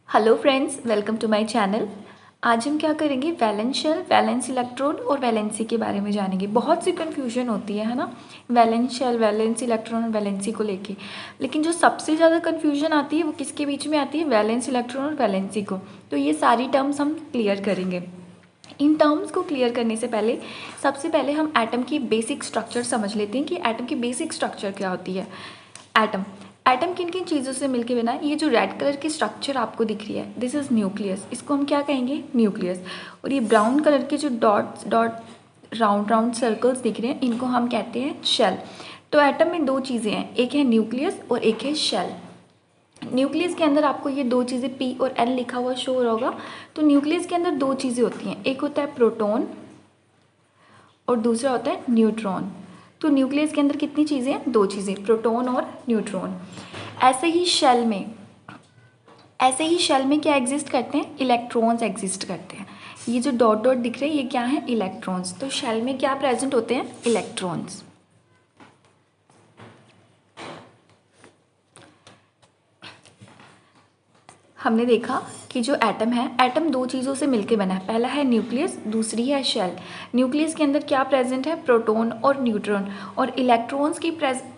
Hello friends, welcome to my channel. आज हम क्या करेंगे, वैलेंस शेल, वैलेंस इलेक्ट्रॉन और वैलेंसी के बारे में जानेंगे। बहुत सी कन्फ्यूजन होती है ना, वैलेंस शेल, वैलेंस इलेक्ट्रॉन और वैलेंसी को लेके। लेकिन जो सबसे ज़्यादा कन्फ्यूजन आती है वो किसके बीच में आती है, वैलेंस इलेक्ट्रॉन और वैलेंसी को। तो ये सारी टर्म्स हम क्लियर करेंगे। इन टर्म्स को क्लियर करने से पहले सबसे पहले हम एटम की बेसिक स्ट्रक्चर समझ लेते हैं कि एटम की बेसिक स्ट्रक्चर क्या होती है। एटम एटम किन किन चीज़ों से मिलके बना है। ये जो रेड कलर की स्ट्रक्चर आपको दिख रही है, दिस इज़ न्यूक्लियस। इसको हम क्या कहेंगे, न्यूक्लियस। और ये ब्राउन कलर के जो डॉट्स राउंड राउंड सर्कल्स दिख रहे हैं, इनको हम कहते हैं शेल। तो एटम में दो चीज़ें हैं, एक है न्यूक्लियस और एक है शेल। न्यूक्लियस के अंदर आपको ये दो चीज़ें P और N लिखा हुआ शो हो रहा होगा। तो न्यूक्लियस के अंदर दो चीज़ें होती हैं, एक होता है प्रोटॉन और दूसरा होता है न्यूट्रॉन। तो न्यूक्लियस के अंदर कितनी चीज़ें हैं, दो चीज़ें, प्रोटॉन और न्यूट्रॉन। ऐसे ही शेल में क्या एग्जिस्ट करते हैं, इलेक्ट्रॉन्स एग्जिस्ट करते हैं। ये जो डॉट डॉट दिख रहे हैं, ये क्या है, इलेक्ट्रॉन्स। तो शेल में क्या प्रेजेंट होते हैं, इलेक्ट्रॉन्स। हमने देखा कि जो एटम है, एटम दो चीज़ों से मिलकर बना है। पहला है न्यूक्लियस, दूसरी है शेल। न्यूक्लियस के अंदर क्या प्रेजेंट है, प्रोटॉन और न्यूट्रॉन। और इलेक्ट्रॉन्स की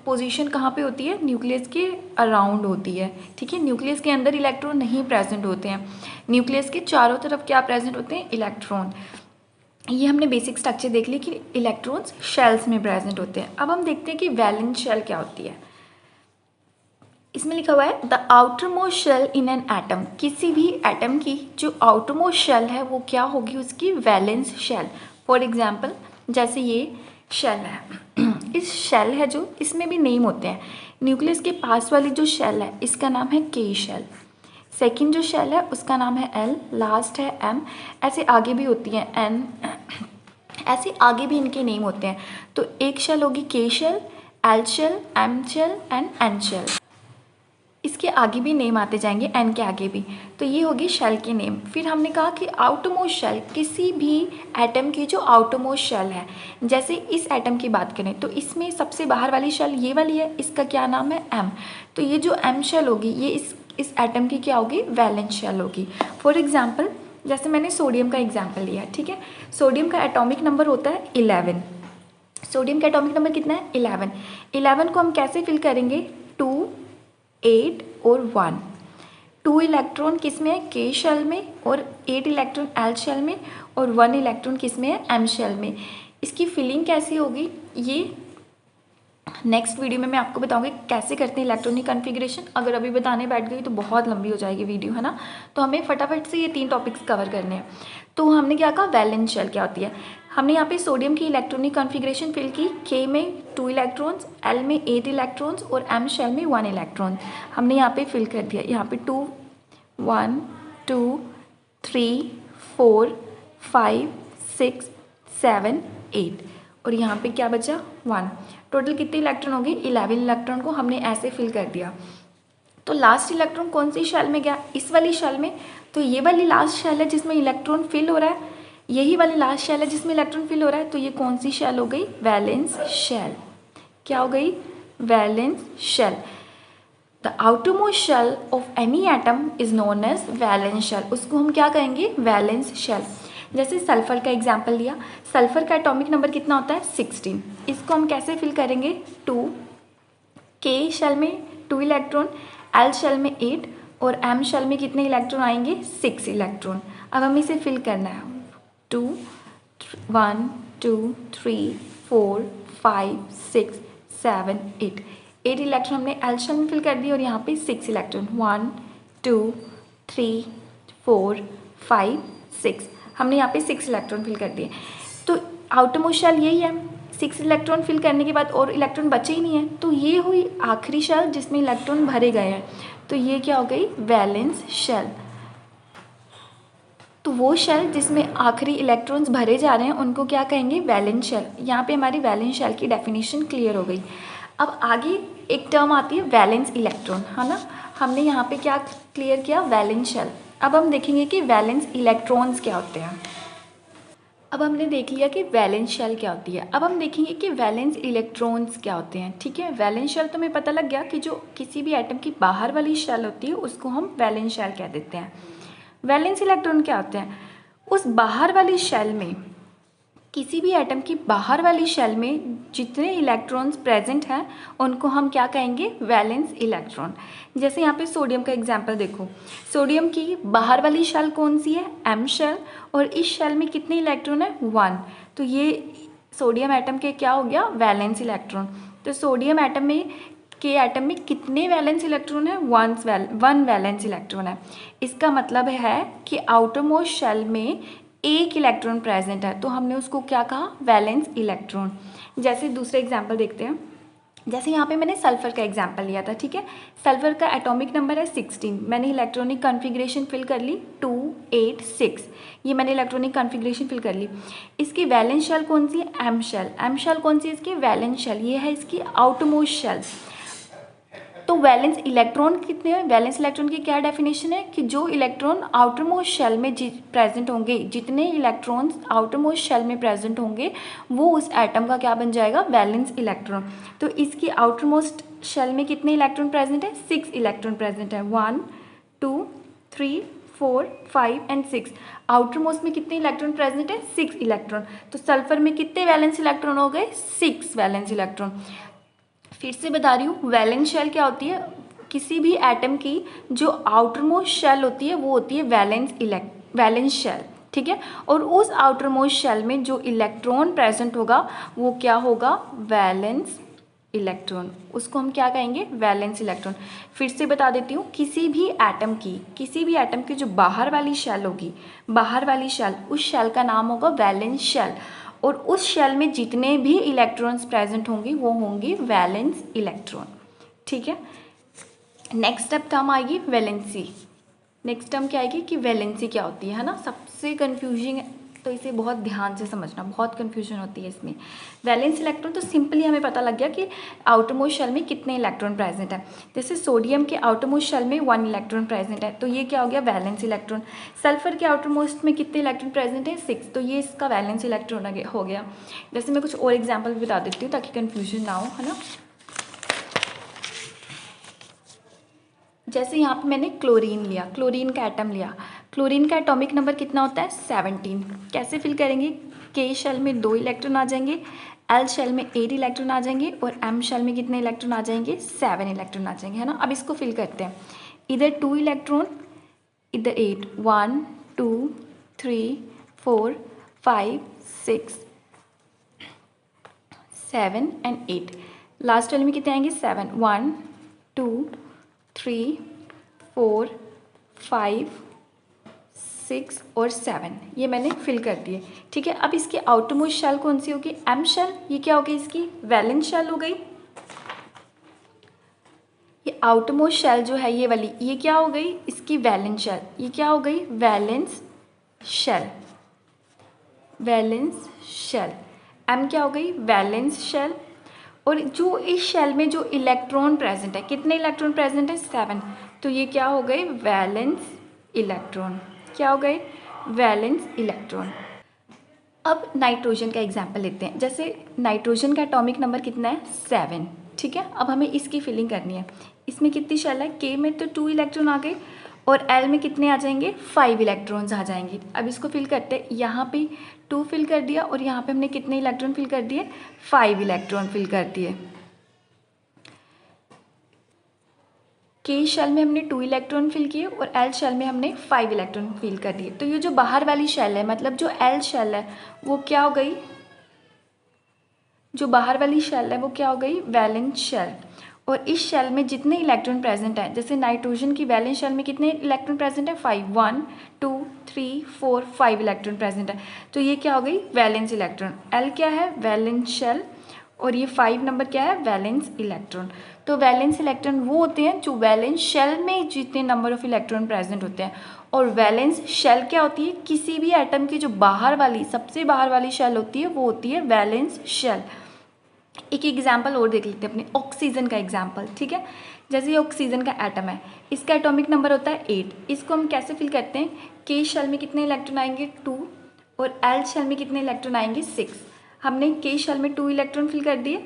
पोजीशन कहाँ पे होती है, न्यूक्लियस के अराउंड होती है। ठीक है, न्यूक्लियस के अंदर इलेक्ट्रॉन नहीं प्रेजेंट होते हैं। न्यूक्लियस के चारों तरफ क्या प्रेजेंट होते हैं, इलेक्ट्रॉन। ये हमने बेसिक स्ट्रक्चर देख ली कि इलेक्ट्रॉन्स शेल्स में प्रेजेंट होते हैं। अब हम देखते हैं कि वैलेंस शेल क्या होती है। इसमें लिखा हुआ है the outer most shell in an atom. किसी भी एटम की जो आउटर मोस्ट शेल है वो क्या होगी, उसकी वैलेंस शेल। फॉर एग्जाम्पल जैसे ये शेल है, इस शेल है जो, इसमें भी नेम होते हैं। न्यूक्लियस के पास वाली जो शेल है इसका नाम है के शेल। सेकेंड जो शेल है उसका नाम है एल, लास्ट है एम। ऐसे आगे भी होती हैं एन, ऐसे आगे भी इनके नेम होते हैं। तो एक शेल होगी K shell, L shell, M shell and N shell. इसके आगे भी नेम आते जाएंगे, एन के आगे भी। तो ये होगी शेल के नेम। फिर हमने कहा कि आउटरमोस्ट शेल, किसी भी एटम की जो आउटरमोस्ट शेल है, जैसे इस एटम की बात करें तो इसमें सबसे बाहर वाली शेल ये वाली है, इसका क्या नाम है, एम। तो ये जो एम शेल होगी, ये इस एटम की क्या होगी, वैलेंस शेल होगी। फॉर एग्जाम्पल जैसे मैंने सोडियम का एग्जाम्पल लिया है, ठीक है। सोडियम का एटॉमिक नंबर होता है 11। सोडियम का एटॉमिक नंबर कितना है, 11। 11 को हम कैसे फिल करेंगे, 2, 8 और 1। 2 इलेक्ट्रॉन किस में है, के शेल में, और 8 इलेक्ट्रॉन एल शेल में, और 1 इलेक्ट्रॉन किस में है, एम शेल में। इसकी फिलिंग कैसी होगी, ये नेक्स्ट वीडियो में मैं आपको बताऊंगी कैसे करते हैं इलेक्ट्रॉनिक कॉन्फ़िगरेशन। अगर अभी बताने बैठ गई तो बहुत लंबी हो जाएगी वीडियो, है ना। तो हमें फटाफट से ये 3 टॉपिक्स कवर करने हैं। तो हमने क्या कहा, वैलेंस शेल क्या होती है। हमने यहाँ पे सोडियम की इलेक्ट्रॉनिक कॉन्फ़िगरेशन फिल की, के में 2 इलेक्ट्रॉन्स, एल में 8 इलेक्ट्रॉन्स और एम शेल में 1 इलेक्ट्रॉन हमने यहाँ पे फिल कर दिया। यहाँ पे 2, 1, 2, 3, 4, 5, 6, 7, 8 और यहाँ पे क्या बचा, 1। टोटल कितने इलेक्ट्रॉन हो गए, 11 इलेक्ट्रॉन को हमने ऐसे फिल कर दिया। तो लास्ट इलेक्ट्रॉन कौन सी शेल में गया, इस वाली शेल में। तो ये वाली लास्ट शेल है जिसमें इलेक्ट्रॉन फिल हो रहा है, यही वाली लास्ट शेल है जिसमें इलेक्ट्रॉन फिल हो रहा है। तो ये कौन सी शेल हो गई, वैलेंस शेल। क्या हो गई, valence shell. The outermost shell of any atom is known as valence shell. उसको हम क्या कहेंगे, वैलेंस शेल। जैसे सल्फर का एग्जाम्पल लिया, सल्फर का एटॉमिक नंबर कितना होता है, 16। इसको हम कैसे फिल करेंगे, 2, के शेल में 2 इलेक्ट्रॉन, एल शेल में 8 और एम शेल में कितने इलेक्ट्रॉन आएंगे, 6 इलेक्ट्रॉन। अब हमें इसे फिल करना है, 2, 1, 2, 3, 4, 5, 6, 7, 8। 8 इलेक्ट्रॉन हमने एल शेल में फिल कर दिए और यहाँ पे 6 इलेक्ट्रॉन, 1, 2, 3, 4, 5, 6। हमने यहाँ पे 6 इलेक्ट्रॉन फिल कर दिए। तो आउटरमोस्ट शेल यही है, 6 इलेक्ट्रॉन फिल करने के बाद और इलेक्ट्रॉन बचे ही नहीं है। तो ये हुई आखिरी शेल जिसमें इलेक्ट्रॉन भरे गए हैं। तो ये क्या हो गई, वैलेंस शेल। तो वो शेल जिसमें आखिरी इलेक्ट्रॉन्स भरे जा रहे हैं उनको क्या कहेंगे, वैलेंस शेल। यहाँ पे हमारी वैलेंस शेल की डेफिनेशन क्लियर हो गई। अब आगे एक टर्म आती है वैलेंस इलेक्ट्रॉन, है ना। हमने यहाँ पे क्या क्लियर किया, वैलेंस शेल। अब हम देखेंगे कि वैलेंस इलेक्ट्रॉन्स क्या होते हैं। अब हमने देख लिया कि वैलेंस शेल क्या होती है। अब हम देखेंगे कि वैलेंस इलेक्ट्रॉन्स क्या होते हैं। ठीक है, वैलेंस शेल तो हमें पता लग गया कि जो किसी भी एटम की बाहर वाली शेल होती है उसको हम वैलेंस शेल कह देते हैं। वैलेंस इलेक्ट्रॉन क्या होते हैं? उस बाहर वाली शेल में, किसी भी एटम की बाहर वाली शेल में जितने इलेक्ट्रॉन्स प्रेजेंट हैं उनको हम क्या कहेंगे? Valence electron. जैसे यहाँ पे सोडियम का एग्जांपल देखो, सोडियम की बाहर वाली शेल कौन सी है? एम शेल, और इस शेल में कितने इलेक्ट्रॉन है? 1। तो ये सोडियम एटम के क्या हो गया? Valence electron. तो सोडियम एटम में कितने वैलेंस इलेक्ट्रॉन है? 1 वैलेंस इलेक्ट्रॉन है। इसका मतलब है कि आउटर मोस्ट शेल में एक इलेक्ट्रॉन प्रेजेंट है, तो हमने उसको क्या कहा? Valence electron. जैसे दूसरा एग्जांपल देखते हैं, जैसे यहाँ पे मैंने सल्फर का एग्जांपल लिया था। ठीक है, सल्फर का एटॉमिक नंबर है 16। मैंने इलेक्ट्रॉनिक कॉन्फ़िगरेशन फिल कर ली 2 8 6। ये मैंने इलेक्ट्रॉनिक कॉन्फ़िगरेशन फिल कर ली। इसकी वैलेंस शेल कौन सी है? M shell. एम शेल कौन सी है इसकी? Valence shell. ये है इसकी आउटमोस्ट शेल। तो वैलेंस इलेक्ट्रॉन कितने हैं? वैलेंस इलेक्ट्रॉन की क्या डेफिनेशन है कि जो इलेक्ट्रॉन आउटर मोस्ट शेल में प्रेजेंट होंगे, जितने इलेक्ट्रॉन्स आउटर मोस्ट शेल में प्रेजेंट होंगे वो उस एटम का क्या बन जाएगा? Valence electron. तो इसकी आउटर मोस्ट शेल में कितने इलेक्ट्रॉन प्रेजेंट है? 6 इलेक्ट्रॉन प्रेजेंट है। 1 2 3 4 5 एंड 6। आउटर मोस्ट में कितने इलेक्ट्रॉन प्रेजेंट है? 6 इलेक्ट्रॉन। तो सल्फर में कितने वैलेंस इलेक्ट्रॉन हो गए? 6 वैलेंस इलेक्ट्रॉन। फिर से बता रही हूँ, वैलेंस शेल क्या होती है? किसी भी एटम की जो आउटर मोस्ट शेल होती है वो होती है वैलेंस शेल। ठीक है, और उस आउटर मोस्ट शेल में जो इलेक्ट्रॉन प्रेजेंट होगा वो क्या होगा? Valence electron. उसको हम क्या कहेंगे? Valence electron. फिर से बता देती हूँ, किसी भी एटम की जो बाहर वाली शेल होगी, बाहर वाली शेल, उस शेल का नाम होगा वैलेंस शेल, और उस शेल में जितने भी इलेक्ट्रॉन्स प्रेजेंट होंगे वो होंगे वैलेंस इलेक्ट्रॉन। ठीक है, नेक्स्ट अब टर्म आएगी वैलेंसी। नेक्स्ट टर्म क्या आएगी कि वैलेंसी क्या होती है ना? सबसे कन्फ्यूजिंग है, तो इसे बहुत ध्यान से समझना, बहुत कन्फ्यूजन होती है इसमें। वैलेंस इलेक्ट्रॉन तो सिंपली हमें पता लग गया कि आउटर मोस्ट शेल में कितने इलेक्ट्रॉन प्रेजेंट है। जैसे सोडियम के आउटर मोस्ट शेल में 1 इलेक्ट्रॉन प्रेजेंट है, तो ये क्या हो गया? Valence electron. सल्फर के आउटर मोस्ट में कितने इलेक्ट्रॉन प्रेजेंट है? 6, तो ये इसका वैलेंस इलेक्ट्रॉन हो गया। जैसे मैं कुछ और एग्जाम्पल भी बता देती हूँ ताकि कन्फ्यूजन ना हो, है ना। जैसे यहाँ पे मैंने क्लोरीन लिया, क्लोरीन का एटम लिया। क्लोरीन का एटॉमिक नंबर कितना होता है? 17। कैसे फिल करेंगे? के शेल में 2 इलेक्ट्रॉन आ जाएंगे, एल शेल में 8 इलेक्ट्रॉन आ जाएंगे, और एम शेल में कितने इलेक्ट्रॉन आ जाएंगे? 7 इलेक्ट्रॉन आ जाएंगे, है ना। अब इसको फिल करते हैं, इधर 2 इलेक्ट्रॉन, इधर 8। 1 2 3 4 5 6 7 एंड 8। लास्ट वाले में कितने आएंगे? 7। 1 2 3 4 5 6 और 7, ये मैंने फिल कर दिए। ठीक है, अब इसकी आउटरमोस्ट शेल कौन सी होगी? M shell. ये क्या हो गई? इसकी वैलेंस शेल हो गई। ये आउटरमोस्ट शेल जो है ये वाली, ये क्या हो गई? इसकी वैलेंस शेल। ये क्या हो गई? Valence shell. Valence shell. M क्या हो गई? Valence shell. और जो इस शेल में जो इलेक्ट्रॉन प्रेजेंट है, कितने इलेक्ट्रॉन प्रेजेंट है? 7, तो ये क्या हो गए? Valence electron. क्या हो गए? Valence electron. अब नाइट्रोजन का एग्जाम्पल लेते हैं। जैसे नाइट्रोजन का एटॉमिक नंबर कितना है? 7। ठीक है, अब हमें इसकी फिलिंग करनी है। इसमें कितनी शेल है? के में तो 2 इलेक्ट्रॉन आ गए, और एल में कितने आ जाएंगे? 5 इलेक्ट्रॉन्स आ जाएंगे। अब इसको फिल करते हैं, यहाँ पे 2 फिल कर दिया, और यहाँ पे हमने कितने इलेक्ट्रॉन फिल कर दिए? 5 इलेक्ट्रॉन फिल कर दिए। के शेल में हमने 2 इलेक्ट्रॉन फिल किए, और एल शेल में हमने 5 इलेक्ट्रॉन फिल कर दिए। तो ये जो बाहर वाली शेल है, मतलब जो एल शेल है वो क्या हो गई? जो बाहर वाली शेल है वो क्या हो गई? Valence shell. और इस शेल में जितने इलेक्ट्रॉन प्रेजेंट हैं, जैसे नाइट्रोजन की वैलेंस शेल में कितने इलेक्ट्रॉन प्रेजेंट है? 5। 1 2 3 4 5 इलेक्ट्रॉन प्रेजेंट है, तो ये क्या हो गई? Valence electron. एल क्या है? वैलेंस शेल, और ये 5 नंबर क्या है? Valence electron. तो वैलेंस इलेक्ट्रॉन वो होते हैं जो वैलेंस शेल में जितने नंबर ऑफ इलेक्ट्रॉन प्रेजेंट होते हैं। और वैलेंस शेल क्या होती है? किसी भी एटम की जो बाहर वाली, सबसे बाहर वाली शेल होती है वो होती है वैलेंस शेल। एक एग्जाम्पल और देख लेते हैं अपने ऑक्सीजन का एग्जाम्पल। ठीक है, जैसे ये ऑक्सीजन का एटम है, इसका एटॉमिक नंबर होता है 8। इसको हम कैसे फिल करते हैं? के शेल में कितने इलेक्ट्रॉन आएंगे? 2, और एल शेल में कितने इलेक्ट्रॉन आएंगे 6। हमने के शेल में 2 इलेक्ट्रॉन फिल कर दिए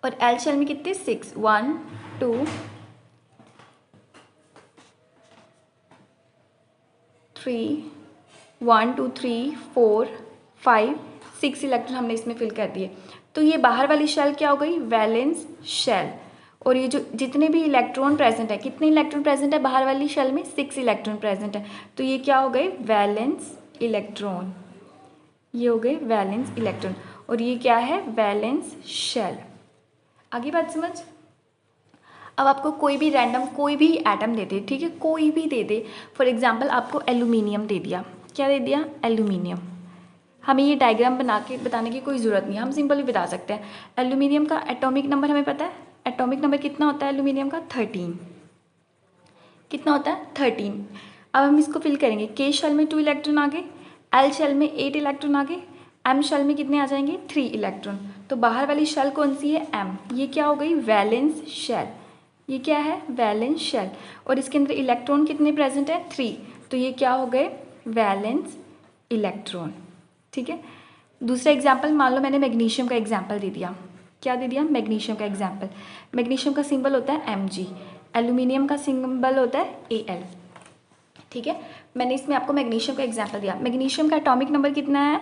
और एल शेल में कितने 6, 1 2 3 1 2 3 4 5 6 इलेक्ट्रॉन हमने इसमें फिल कर दिए। तो ये बाहर वाली शेल क्या हो गई, वैलेंस शेल। और ये जो जितने भी इलेक्ट्रॉन प्रेजेंट है, कितने इलेक्ट्रॉन प्रेजेंट है बाहर वाली शेल में, 6 इलेक्ट्रॉन प्रेजेंट है। तो ये क्या हो गए, वैलेंस इलेक्ट्रॉन। ये हो गए वैलेंस इलेक्ट्रॉन और ये क्या है, वैलेंस शेल। आगे बात समझ। अब आपको कोई भी रैंडम कोई भी एटम दे दे, ठीक है, कोई भी दे दे। फॉर एग्जांपल आपको एल्यूमिनियम दे दिया, क्या दे दिया, एल्यूमिनियम। हमें ये डायग्राम बना के बताने की कोई ज़रूरत नहीं, हम सिंपली बता सकते हैं। एल्यूमिनियम का एटॉमिक नंबर हमें पता है, एटॉमिक नंबर कितना होता है एल्यूमिनियम का, 13। कितना होता है, 13। अब हम इसको फिल करेंगे। के शेल में 2 इलेक्ट्रॉन आ गए, एल शेल में 8 इलेक्ट्रॉन आ गए, एम शेल में कितने आ जाएंगे, 3 इलेक्ट्रॉन। तो बाहर वाली शेल कौन सी है, एम। ये क्या हो गई, वैलेंस शेल। ये क्या है, वैलेंस शेल। और इसके अंदर इलेक्ट्रॉन कितने प्रेजेंट है, 3। तो ये क्या हो गए, वैलेंस इलेक्ट्रॉन। ठीक है। दूसरा एग्जाम्पल, मान लो मैंने मैग्नीशियम का एग्जाम्पल दे दिया। क्या दे दिया, मैग्नीशियम का एग्जाम्पल। मैग्नीशियम का सिंबल होता है Mg, एल्यूमिनियम का सिंबल होता है Al। ठीक है, मैंने इसमें आपको मैग्नीशियम का एग्जाम्पल दिया। मैग्नीशियम का एटॉमिक नंबर कितना है,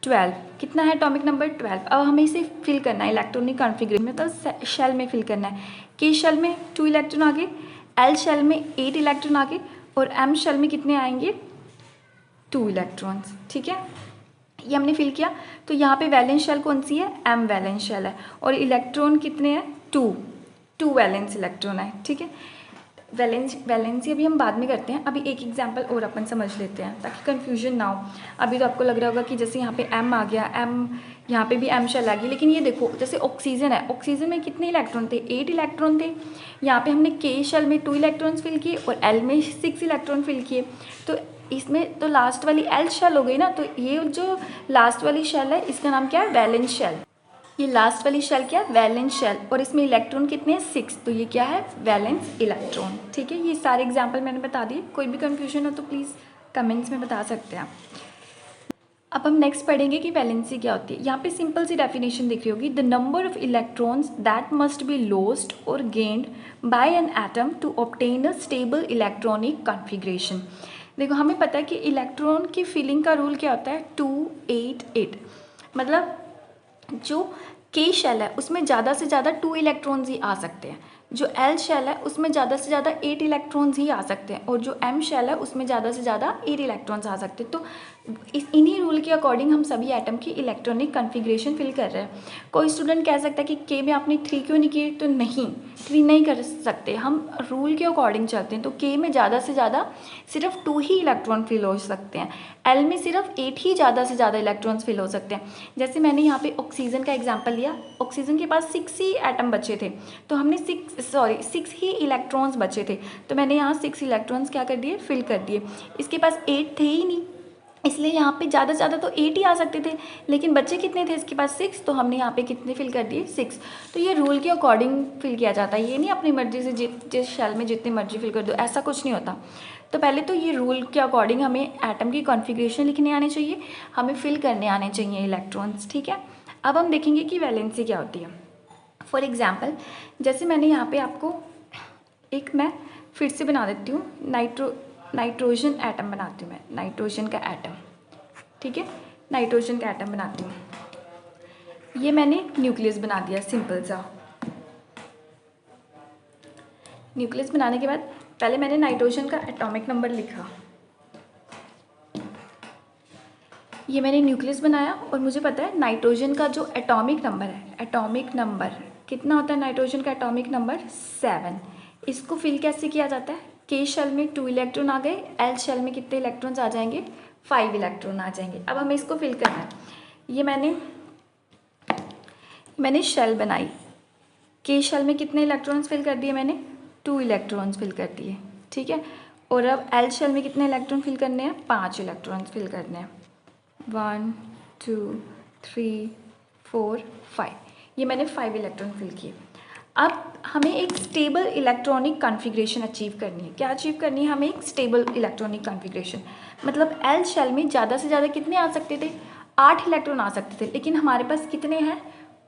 12। कितना है एटॉमिक नंबर, 12। अब हमें इसे फिल करना है इलेक्ट्रॉनिक कॉन्फ़िगरेशन में, तो शेल में फिल करना है। के शेल में 2 इलेक्ट्रॉन आ गए, एल शेल में 8 इलेक्ट्रॉन आ गए और एम शेल में कितने आएंगे, 2 इलेक्ट्रॉन्स। ठीक है, ये हमने फिल किया। तो यहाँ पे वैलेंस शेल कौन सी है, एम वैलेंस शेल है और इलेक्ट्रॉन कितने हैं, 2 वैलेंस इलेक्ट्रॉन है। ठीक है, वैलेंसी अभी हम बाद में करते हैं, अभी एक एग्जांपल और अपन समझ लेते हैं ताकि कंफ्यूजन ना हो। अभी तो आपको लग रहा होगा कि जैसे यहाँ पे एम आ गया, एम यहाँ पे भी एम शेल आ गई, लेकिन ये देखो जैसे ऑक्सीजन है, ऑक्सीजन में कितने इलेक्ट्रॉन थे, 8 इलेक्ट्रॉन थे। यहाँ पे हमने के शेल में 2 इलेक्ट्रॉन्स फिल किए और एल में 6 इलेक्ट्रॉन फिल किए। तो इसमें तो लास्ट वाली एल शेल हो गई ना, तो ये जो लास्ट वाली शेल है इसका नाम क्या है, वैलेंस शेल। ये लास्ट वाली शेल क्या है, वैलेंस शेल। और इसमें इलेक्ट्रॉन कितने हैं, 6। तो ये क्या है, वैलेंस इलेक्ट्रॉन। ठीक है, ये सारे एग्जाम्पल मैंने बता दिए। कोई भी कन्फ्यूजन हो तो प्लीज़ कमेंट्स में बता सकते हैं आप। अब हम नेक्स्ट पढ़ेंगे कि वैलेंसी क्या होती है। यहाँ पे सिंपल सी डेफिनेशन दिख रही होगी, the number of electrons that must be lost और gained by an atom to obtain a stable electronic configuration. देखो हमें पता है कि इलेक्ट्रॉन की फिलिंग का रूल क्या होता है, 2-8-8। मतलब जो के शेल है उसमें ज़्यादा से ज़्यादा 2 इलेक्ट्रॉन्स ही आ सकते हैं, जो एल शेल है उसमें ज़्यादा से ज़्यादा 8 इलेक्ट्रॉन्स ही आ सकते हैं, और जो एम शेल है उसमें ज़्यादा से ज़्यादा 8 इलेक्ट्रॉन्स आ सकते हैं। तो इन्हीं रूल के अकॉर्डिंग हम सभी एटम की इलेक्ट्रॉनिक कॉन्फ़िगरेशन फिल कर रहे हैं। कोई स्टूडेंट कह सकता है कि के में आपने 3 क्यों नहीं किए, तो नहीं, 3 नहीं कर सकते, हम रूल के अकॉर्डिंग चलते हैं। तो के में ज़्यादा से ज़्यादा सिर्फ 2 ही इलेक्ट्रॉन फिल हो सकते हैं, एल में सिर्फ 8 ही ज़्यादा से ज़्यादा इलेक्ट्रॉन्स फिल हो सकते हैं। जैसे मैंने यहाँ पे ऑक्सीजन का एग्जांपल लिया, ऑक्सीजन के पास 6 ही एटम बचे थे, तो हमने 6 ही इलेक्ट्रॉन्स बचे थे, तो मैंने यहाँ 6 इलेक्ट्रॉन्स क्या कर दिए, फिल कर दिए। इसके पास 8 थे ही नहीं, इसलिए यहाँ पे ज़्यादा से ज़्यादा तो 8 ही आ सकते थे, लेकिन बच्चे कितने थे इसके पास, 6। तो हमने यहाँ पे कितने फिल कर दिए, 6। तो ये रूल के अकॉर्डिंग फिल किया जाता है, ये नहीं अपनी मर्जी से जिस शेल में जितनी मर्जी फिल कर दो, ऐसा कुछ नहीं होता। तो पहले तो ये रूल के अकॉर्डिंग हमें एटम की कॉन्फ़िगरेशन लिखने आने चाहिए, हमें फिल करने आने चाहिए इलेक्ट्रॉन्स। ठीक है, अब हम देखेंगे कि वैलेंसी क्या होती है। फॉर एग्जाम्पल, जैसे मैंने यहाँ पे आपको एक, मैं फिर से बना देती हूँ, नाइट्रोजन एटम बनाती हूँ मैं, नाइट्रोजन का एटम। ठीक है, नाइट्रोजन का एटम बनाती हूँ। ये मैंने न्यूक्लियस बना दिया सिंपल सा। न्यूक्लियस बनाने के बाद पहले मैंने नाइट्रोजन का एटॉमिक नंबर लिखा, ये मैंने न्यूक्लियस बनाया। और मुझे पता है नाइट्रोजन का जो एटॉमिक नंबर है, एटॉमिक नंबर कितना होता है नाइट्रोजन का, एटॉमिक नंबर 7। इसको फिल कैसे किया जाता है, के शेल में 2 इलेक्ट्रॉन आ गए, एल शेल में कितने इलेक्ट्रॉन्स आ जाएंगे, 5 इलेक्ट्रॉन आ जाएंगे। अब हमें इसको फिल करना है। ये मैंने शेल बनाई, के शेल में कितने इलेक्ट्रॉन्स फिल कर दिए मैंने, 2 इलेक्ट्रॉन्स फिल कर दिए। ठीक है, और अब एल शेल में कितने इलेक्ट्रॉन फिल करने हैं, 5 इलेक्ट्रॉन्स फिल करने हैं। 1 2 3 4 5, ये मैंने 5 इलेक्ट्रॉन फिल किए। अब हमें एक स्टेबल इलेक्ट्रॉनिक कॉन्फ़िगरेशन अचीव करनी है। क्या अचीव करनी है हमें? एक स्टेबल इलेक्ट्रॉनिक कॉन्फ़िगरेशन। मतलब एल शेल में ज़्यादा से ज़्यादा कितने आ सकते थे? 8 इलेक्ट्रॉन आ सकते थे, लेकिन हमारे पास कितने हैं?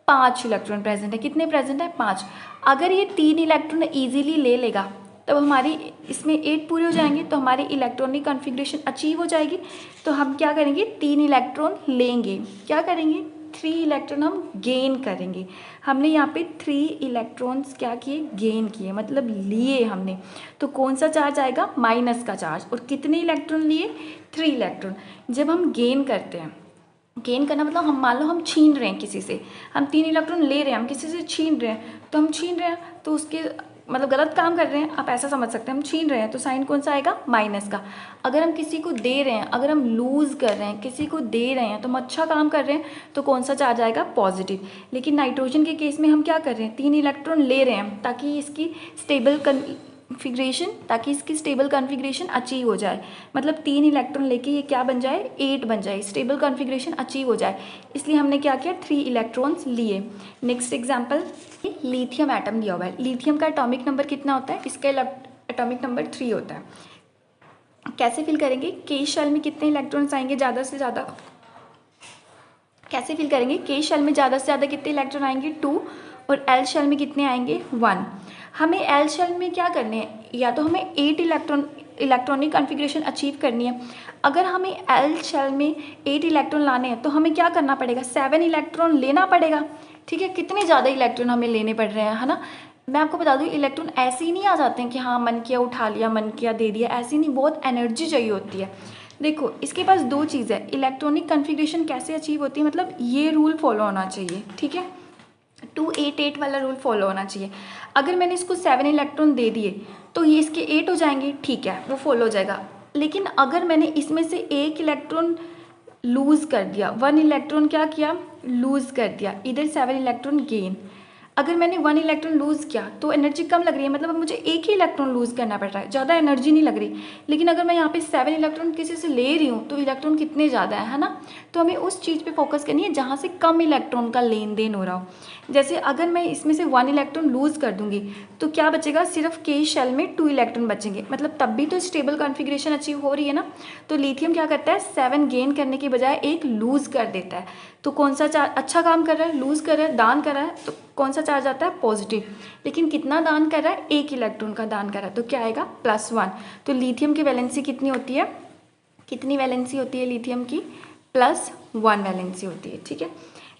5 इलेक्ट्रॉन प्रेजेंट है। कितने प्रेजेंट है? 5। अगर ये 3 इलेक्ट्रॉन ईजिली ले लेगा तब हमारी इसमें 8 पूरे हो जाएंगे, तो हमारी इलेक्ट्रॉनिक कॉन्फ़िगरेशन अचीव हो जाएगी। तो हम क्या करेंगे? 3 इलेक्ट्रॉन लेंगे। क्या करेंगे? 3 इलेक्ट्रॉन हम गेन करेंगे। हमने यहाँ पे 3 इलेक्ट्रॉन्स क्या किए? गेन किए, मतलब लिए हमने। तो कौन सा चार्ज आएगा? माइनस का चार्ज। और कितने इलेक्ट्रॉन लिए? 3 इलेक्ट्रॉन। जब हम गेन करते हैं, गेन करना मतलब हम मान लो हम छीन रहे हैं किसी से, हम 3 इलेक्ट्रॉन ले रहे हैं, हम किसी से छीन रहे हैं, तो हम छीन रहे हैं तो उसके मतलब गलत काम कर रहे हैं, आप ऐसा समझ सकते हैं। हम छीन रहे हैं तो साइन कौन सा आएगा? माइनस का। अगर हम किसी को दे रहे हैं, अगर हम लूज़ कर रहे हैं, किसी को दे रहे हैं तो हम अच्छा काम कर रहे हैं, तो कौन सा चार्ज आएगा? पॉजिटिव। लेकिन नाइट्रोजन के केस में हम क्या कर रहे हैं? 3 इलेक्ट्रॉन ले रहे हैं ताकि इसकी स्टेबल कॉन्फ़िगरेशन अचीव हो जाए। मतलब 3 इलेक्ट्रॉन लेके ये क्या बन जाए? 8 बन जाए, स्टेबल कॉन्फ़िगरेशन अचीव हो जाए। इसलिए हमने क्या किया? 3 इलेक्ट्रॉन्स लिए। नेक्स्ट एग्जांपल, लिथियम एटम दिया हुआ है। लिथियम का एटॉमिक नंबर कितना होता है? इसका एटॉमिक नंबर 3 होता है। कैसे फिल करेंगे? के शेल में कितने इलेक्ट्रॉन्स आएंगे ज़्यादा से ज़्यादा? कैसे फिल करेंगे? के शेल में ज़्यादा से ज़्यादा कितने इलेक्ट्रॉन आएंगे? 2। और एल शेल में कितने आएंगे? 1। हमें एल शेल में क्या करने हैं? या तो हमें 8 इलेक्ट्रॉनिक कॉन्फ़िगरेशन अचीव करनी है। अगर हमें एल शेल में 8 इलेक्ट्रॉन लाने हैं तो हमें क्या करना पड़ेगा? 7 इलेक्ट्रॉन लेना पड़ेगा। ठीक है, कितने ज़्यादा इलेक्ट्रॉन हमें लेने पड़ रहे हैं, है ना। मैं आपको बता दूँ, इलेक्ट्रॉन ऐसे ही नहीं आ जाते हैं कि हाँ मन किया उठा लिया, मन किया दे दिया, ऐसे नहीं, बहुत एनर्जी चाहिए होती है। देखो इसके पास 2 चीज़ है। इलेक्ट्रॉनिक कॉन्फ़िगरेशन कैसे अचीव होती है? मतलब ये रूल फॉलो होना चाहिए, ठीक है, 2-8-8 वाला रूल फॉलो होना चाहिए। अगर मैंने इसको 7 इलेक्ट्रॉन दे दिए तो ये इसके 8 हो जाएंगे, ठीक है, वो फॉलो हो जाएगा। लेकिन अगर मैंने इसमें से 1 इलेक्ट्रॉन लूज़ कर दिया, 1 इलेक्ट्रॉन क्या किया? लूज़ कर दिया, इधर 7 इलेक्ट्रॉन गेन। अगर मैंने 1 इलेक्ट्रॉन लूज़ किया तो एनर्जी कम लग रही है, मतलब अब मुझे 1 ही इलेक्ट्रॉन लूज़ करना पड़ रहा है, ज़्यादा एनर्जी नहीं लग रही। लेकिन अगर मैं यहाँ पे 7 इलेक्ट्रॉन किसी से ले रही हूँ तो इलेक्ट्रॉन कितने ज़्यादा है ना। तो हमें उस चीज़ पे फोकस करनी है जहाँ से कम इलेक्ट्रॉन का लेन देन हो रहा हो। जैसे अगर मैं इसमें से 1 इलेक्ट्रॉन लूज़ कर दूंगी तो क्या बचेगा? सिर्फ के शेल में 2 इलेक्ट्रॉन बचेंगे, मतलब तब भी तो स्टेबल कॉन्फ़िगरेशन अचीव हो रही है ना। तो लिथियम क्या करता है? 7 गेन करने की बजाय 1 लूज़ कर देता है। तो कौन सा चार्ज अच्छा काम कर रहा है? लूज़ कर रहा है, दान कर रहा है, तो कौन सा चार्ज आता है? पॉजिटिव। लेकिन कितना दान कर रहा है? 1 इलेक्ट्रॉन का दान कर रहा है, तो क्या आएगा? +1। तो लिथियम की वैलेंसी कितनी होती है? कितनी वैलेंसी होती है लिथियम की? +1 वैलेंसी होती है, ठीक है।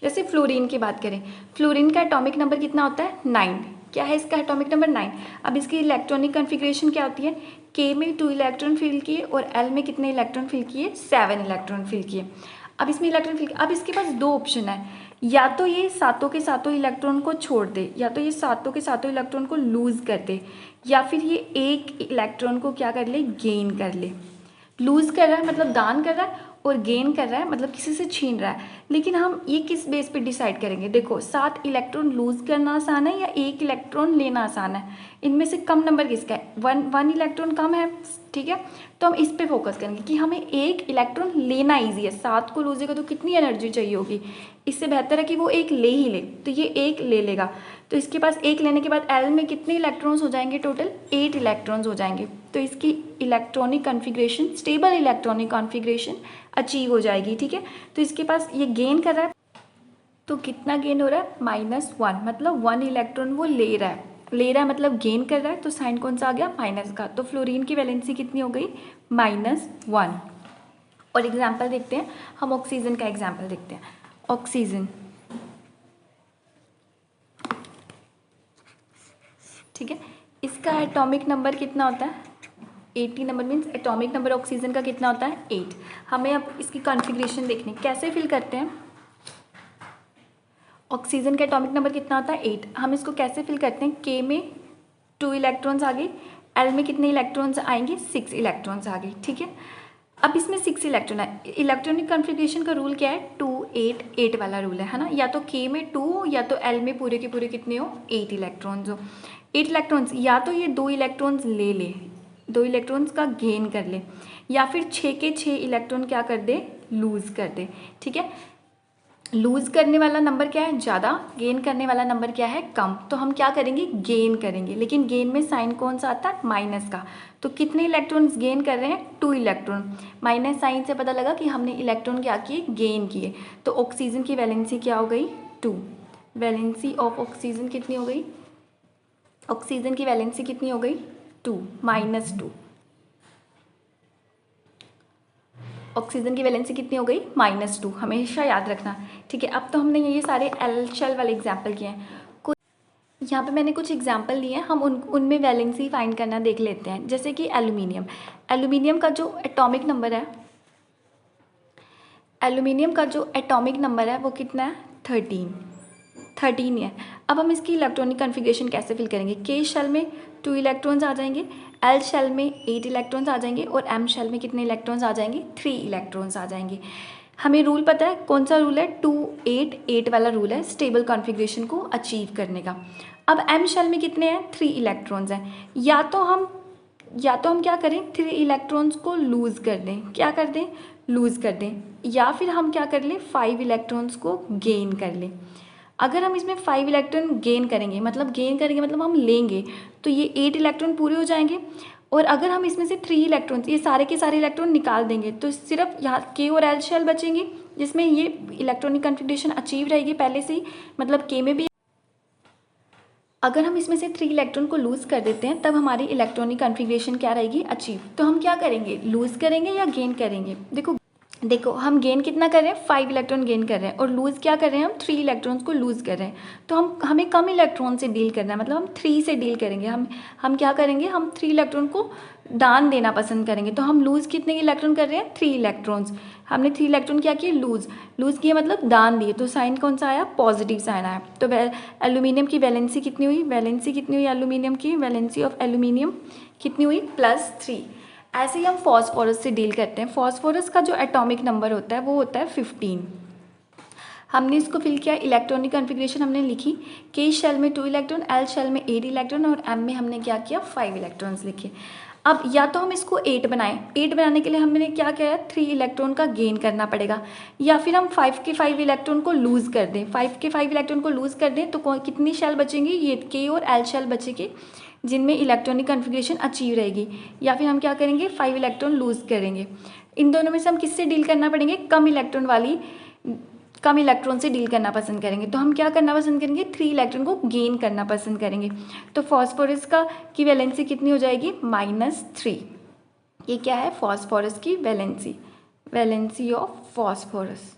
जैसे फ्लोरीन की बात करें, फ्लोरीन का एटॉमिक नंबर कितना होता है? 9। क्या है इसका एटॉमिक नंबर? 9। अब इसकी इलेक्ट्रॉनिक कॉन्फ़िगरेशन क्या होती है? के में 2 इलेक्ट्रॉन फिल किए और एल में कितने इलेक्ट्रॉन फिल किए? 7 इलेक्ट्रॉन फिल किए। अब इसमें इलेक्ट्रॉन फिल, अब इसके पास 2 ऑप्शन है, या तो ये सातों के सातों इलेक्ट्रॉन को छोड़ दे, या तो ये सातों के सातों इलेक्ट्रॉन को लूज़ कर दे, या फिर ये 1 इलेक्ट्रॉन को क्या कर ले? गेन कर ले। लूज़ कर रहा है मतलब दान कर रहा है, और गेन कर रहा है मतलब किसी से छीन रहा है। लेकिन हम ये किस बेस पे डिसाइड करेंगे? देखो 7 इलेक्ट्रॉन लूज़ करना आसान है या 1 इलेक्ट्रॉन लेना आसान है? इनमें से कम नंबर किसका है? 1 इलेक्ट्रॉन कम है, ठीक है। तो हम इस पे फोकस करेंगे कि हमें 1 इलेक्ट्रॉन लेना ईजी है। 7 को लूज़ होगा तो कितनी एनर्जी चाहिए होगी? इससे बेहतर है कि वो 1 ले ही ले, तो ये 1 ले लेगा। तो इसके पास 1 लेने के बाद एल में कितने इलेक्ट्रॉन्स हो जाएंगे? टोटल 8 इलेक्ट्रॉन्स हो जाएंगे। तो इसकी electronic configuration, stable electronic configuration achieve हो जाएगी, ठीक है। तो इसके पास ये गेन कर रहा है, तो कितना गेन हो रहा है? -1, मतलब 1 इलेक्ट्रॉन वो ले रहा है मतलब गेन कर रहा है, तो साइन कौन सा आ गया? माइनस का। तो फ्लोरीन की वैलेंसी कितनी हो गई? -1। और एग्जाम्पल देखते हैं, हम ऑक्सीजन का एग्जाम्पल देखते हैं। ऑक्सीजन, ठीक है, इसका एटॉमिक नंबर कितना होता है? 80 number. Means atomic number oxygen का कितना होता है? 8। हमें अब इसकी कॉन्फ़िगरेशन देखनी, कैसे फिल करते हैं? ऑक्सीजन का एटॉमिक नंबर कितना होता है? 8। हम इसको कैसे फिल करते हैं? के में 2 इलेक्ट्रॉन्स आ गए, एल में कितने इलेक्ट्रॉन्स आएंगे? 6 इलेक्ट्रॉन्स आ गए, ठीक है। अब इसमें 6 इलेक्ट्रॉन है। इलेक्ट्रॉनिक कॉन्फ़िगरेशन का रूल क्या है? 2-8-8 वाला रूल है ना। या तो के में 2 हो या तो एल में पूरे के पूरे कितने हो? 8 इलेक्ट्रॉन्स हो। 8 इलेक्ट्रॉन्स, या तो ये 2 इलेक्ट्रॉन्स ले ले, 2 इलेक्ट्रॉन्स का गेन कर ले, या फिर 6 के 6 इलेक्ट्रॉन क्या कर दे? लूज़ कर दे, ठीक है। लूज़ करने वाला नंबर क्या है, ज़्यादा, गेन करने वाला नंबर क्या है, कम। तो हम क्या करेंगे, गेन करेंगे, लेकिन गेन में साइन कौन सा आता है, माइनस का। तो कितने इलेक्ट्रॉन्स गेन कर रहे हैं, 2 इलेक्ट्रॉन। माइनस साइन से पता लगा कि हमने इलेक्ट्रॉन क्या किए, गेन किए। तो ऑक्सीजन की वैलेंसी क्या हो गई, 2। वैलेंसी ऑफ ऑक्सीजन कितनी हो गई, ऑक्सीजन की वैलेंसी कितनी हो गई, 2 -2। ऑक्सीजन की वैलेंसी कितनी हो गई, -2। हमेशा याद रखना, ठीक है। अब तो हमने ये सारे एल शेल वाले एग्जाम्पल किए हैं। कुछ यहाँ पे मैंने कुछ एग्जाम्पल लिए हैं, हम उनमें वैलेंसी फाइंड करना देख लेते हैं। जैसे कि एल्यूमिनियम, एल्यूमिनियम का जो एटॉमिक नंबर है, एल्यूमिनियम का जो एटॉमिक नंबर है वो कितना है, 13 है। अब हम इसकी इलेक्ट्रॉनिक कन्फिग्रेशन कैसे फिल करेंगे, के शेल में 2 इलेक्ट्रॉन्स आ जाएंगे, एल शेल में 8 इलेक्ट्रॉन्स आ जाएंगे, और एम शेल में कितने इलेक्ट्रॉन्स आ जाएंगे, 3 इलेक्ट्रॉन्स आ जाएंगे। हमें रूल पता है, कौन सा रूल है, 2-8-8 वाला रूल है स्टेबल कॉन्फ़िगरेशन को अचीव करने का। अब एम शेल में कितने हैं, 3 इलेक्ट्रॉन्स हैं। या तो हम क्या करें, 3 इलेक्ट्रॉन्स को लूज़ कर दें, क्या कर दें, लूज़ कर दें, या फिर हम क्या कर लें, 5 इलेक्ट्रॉन्स को गेन कर लें। अगर हम इसमें 5 इलेक्ट्रॉन गेन करेंगे मतलब हम लेंगे, तो ये 8 इलेक्ट्रॉन पूरे हो जाएंगे। और अगर हम इसमें से 3 इलेक्ट्रॉन, ये सारे के सारे इलेक्ट्रॉन निकाल देंगे, तो सिर्फ यहाँ के और एल शेल बचेंगे, जिसमें ये इलेक्ट्रॉनिक कन्फिग्रेशन अचीव रहेगी पहले से ही, मतलब के में भी। अगर हम इसमें से 3 इलेक्ट्रॉन को लूज़ कर देते हैं, तब हमारी इलेक्ट्रॉनिक कन्फिग्रेशन क्या रहेगी, अचीव। तो हम क्या करेंगे, लूज़ करेंगे या गेन करेंगे। देखो हम गेन कितना कर रहे हैं, 5 इलेक्ट्रॉन गेन कर रहे हैं, और लूज़ क्या कर रहे हैं, हम 3 इलेक्ट्रॉन्स को लूज़ कर रहे हैं। तो हमें कम इलेक्ट्रॉन से डील करना है, मतलब हम 3 से डील करेंगे। हम क्या करेंगे, हम 3 इलेक्ट्रॉन को दान देना पसंद करेंगे। तो हम लूज़ कितने इलेक्ट्रॉन कर रहे हैं, 3 इलेक्ट्रॉन्स। हमने 3 इलेक्ट्रॉन क्या किए, लूज़ किए, मतलब दान दिए। तो साइन कौन सा आया, पॉजिटिव साइन आया। तो एल्यूमिनियम की वैलेंसी कितनी हुई, एल्यूमिनियम की वैलेंसी ऑफ एल्यूमिनियम कितनी हुई, +3। ऐसे ही हम फॉस्फोरस से डील करते हैं। फॉस्फोरस का जो एटॉमिक नंबर होता है वो होता है 15। हमने इसको फिल किया, इलेक्ट्रॉनिक कन्फिग्रेशन हमने लिखी, के शेल में 2 इलेक्ट्रॉन, एल शेल में 8 इलेक्ट्रॉन, और एम में हमने क्या किया, 5 इलेक्ट्रॉन्स लिखे। अब या तो हम इसको 8 बनाएं, 8 बनाने के लिए हमने क्या किया, 3 इलेक्ट्रॉन का गेन करना पड़ेगा, या फिर हम 5 के 5 इलेक्ट्रॉन को लूज़ कर दें। 5 के 5 इलेक्ट्रॉन को लूज़ कर दें तो कितनी शेल बचेंगी, ये के और एल शेल बचेंगे, जिनमें इलेक्ट्रॉनिक कन्फिग्रेशन अचीव रहेगी। या फिर हम क्या करेंगे, 5 इलेक्ट्रॉन लूज़ करेंगे। इन दोनों में से हम किससे डील करना पड़ेंगे, कम इलेक्ट्रॉन से डील करना पसंद करेंगे। तो हम क्या करना पसंद करेंगे, 3 इलेक्ट्रॉन को गेन करना पसंद करेंगे। तो फॉस्फोरस की वैलेंसी कितनी हो जाएगी, -3। ये क्या है, फॉस्फोरस की valency of phosphorus.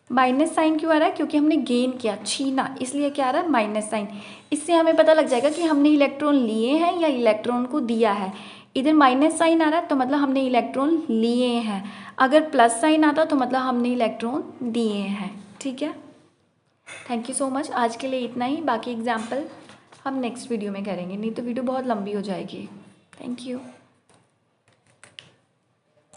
Minus sign क्यों आ रहा है, क्योंकि हमने गेन किया, छीना, इसलिए क्या आ रहा है, माइनस साइन। इससे हमें पता लग जाएगा कि हमने इलेक्ट्रॉन लिए हैं या इलेक्ट्रॉन को दिया है। इधर माइनस साइन आ रहा है तो मतलब हमने इलेक्ट्रॉन लिए हैं, अगर प्लस साइन आता तो मतलब हमने इलेक्ट्रॉन दिए हैं, ठीक है। थैंक यू सो मच, आज के लिए इतना ही। बाकी एग्जाम्पल हम नेक्स्ट वीडियो में करेंगे, नहीं तो वीडियो बहुत लंबी हो जाएगी। Thank you.